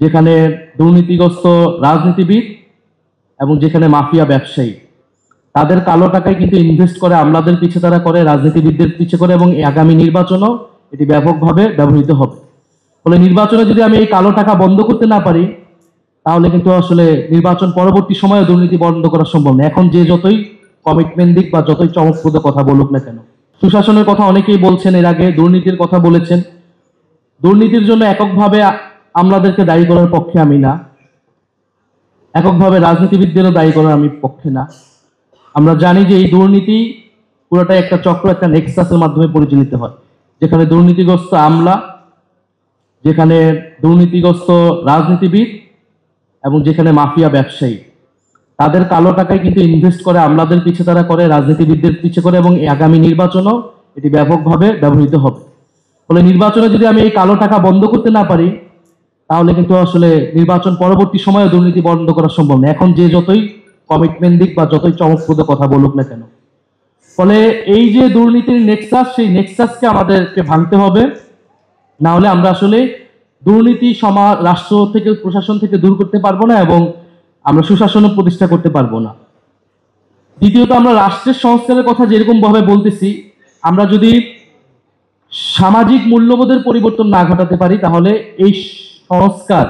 যেখানে দুর্নীতিগ্রস্ত রাজনীতিবিদ এবং যেখানে মাফিয়া ব্যবসায়ী তাদের কালো টাকায় কিন্তু ইনভেস্ট করে, আমলাদের পিছে তারা করে, রাজনীতিবিদদের পিছে করে, এবং আগামী নির্বাচনও এটি ব্যাপকভাবে ব্যবহৃত হবে। ফলে নির্বাচনে যদি আমি এই কালো টাকা বন্ধ করতে না পারি, তাহলে কিন্তু আসলে নির্বাচন পরবর্তী সময়ে দুর্নীতি বন্ধ করা সম্ভব না। এখন যে যতই কমিটমেন্ট দিক বা যতই চমকপ্রদ কথা বলুক না কেন, সুশাসনের কথা অনেকেই বলছেন, এর আগে দুর্নীতির কথা বলেছেন। দুর্নীতির জন্য এককভাবে আমলাদেরকে দায়ী করার পক্ষে আমি না, এককভাবে রাজনীতিবিদদেরও দায়ী করার আমি পক্ষে না। আমরা জানি যে এই দুর্নীতি পুরোটাই একটা চক্র, একটা নেক্সাসের মাধ্যমে পরিচালিত হয়, যেখানে দুর্নীতিগ্রস্ত আমলা, যেখানে দুর্নীতিগ্রস্ত রাজনীতিবিদ এবং যেখানে মাফিয়া ব্যবসায়ী তাদের কালো টাকায় কিন্তু ইনভেস্ট করে, আমলাদের পিছে তারা করে, রাজনীতিবিদদের পিছে করে, এবং আগামী নির্বাচনও এটি ব্যাপকভাবে ব্যবহৃত হবে। ফলে নির্বাচনে যদি আমি এই কালো টাকা বন্ধ করতে না পারি, তাহলে কিন্তু আসলে নির্বাচন পরবর্তী সময়ে দুর্নীতি বন্ধ করা সম্ভব না। এখন যে যতই কমিটমেন্ট দিক বা যতই চমকপ্রদ কথা বলুক না কেন, ফলে এই যে দুর্নীতির নেক্সাস, সেই নেক্সাসকে আমাদেরকে ভাঙতে হবে। না হলে আমরা আসলে দুর্নীতি রাষ্ট্র থেকে, প্রশাসন থেকে দূর করতে পারবো না, এবং আমরা সুশাসনও প্রতিষ্ঠা করতে পারবো না। দ্বিতীয়ত, আমরা রাষ্ট্রের সংস্কারের কথা যেরকম ভাবে বলতেছি, আমরা যদি সামাজিক মূল্যবোধের পরিবর্তন না ঘটাতে পারি, তাহলে এই সংস্কার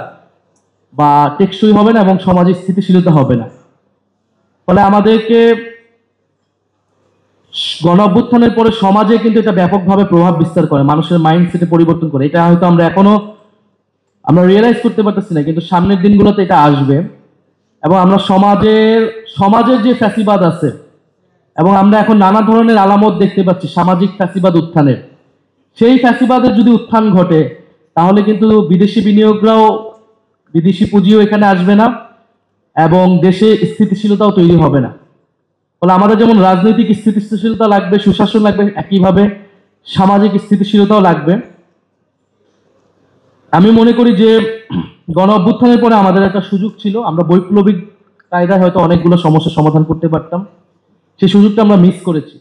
বা টেকসই হবে না এবং সমাজের স্থিতিশীলতা হবে না। ফলে আমাদেরকে গণ অভ্যুত্থানের পরে সমাজে কিন্তু এটা ব্যাপকভাবে প্রভাব বিস্তার করে, মানুষের মাইন্ডসেটে পরিবর্তন করে। এটা হয়তো আমরা এখনো রিয়েলাইজ করতে পারতেছি না, কিন্তু সামনের দিনগুলোতে এটা আসবে। এবং আমরা সমাজের যে ফ্যাসিবাদ আছে, এবং আমরা এখন নানা ধরনের আলামত দেখতে পাচ্ছি সামাজিক ফ্যাসিবাদ উত্থানের, সেই ফ্যাসিবাদের যদি উত্থান ঘটে, তাহলে কিন্তু বিদেশি বিনিয়োগরাও, বিদেশি পুঁজিও এখানে আসবে না, এবং দেশে স্থিতিশীলতাও তৈরি হবে না। ফলে আমাদের যেমন রাজনৈতিক স্থিতিশীলতা লাগবে, সুশাসন লাগবে, একইভাবে সামাজিক স্থিতিশীলতাও লাগবে। আমি মনে করি যে গণ অভ্যুত্থানের পরে আমাদের একটা সুযোগ ছিল, আমরা বৈপ্লবিক কায়দায় হয়তো অনেকগুলো সমস্যার সমাধান করতে পারতাম, সেই সুযোগটা আমরা মিস করেছি।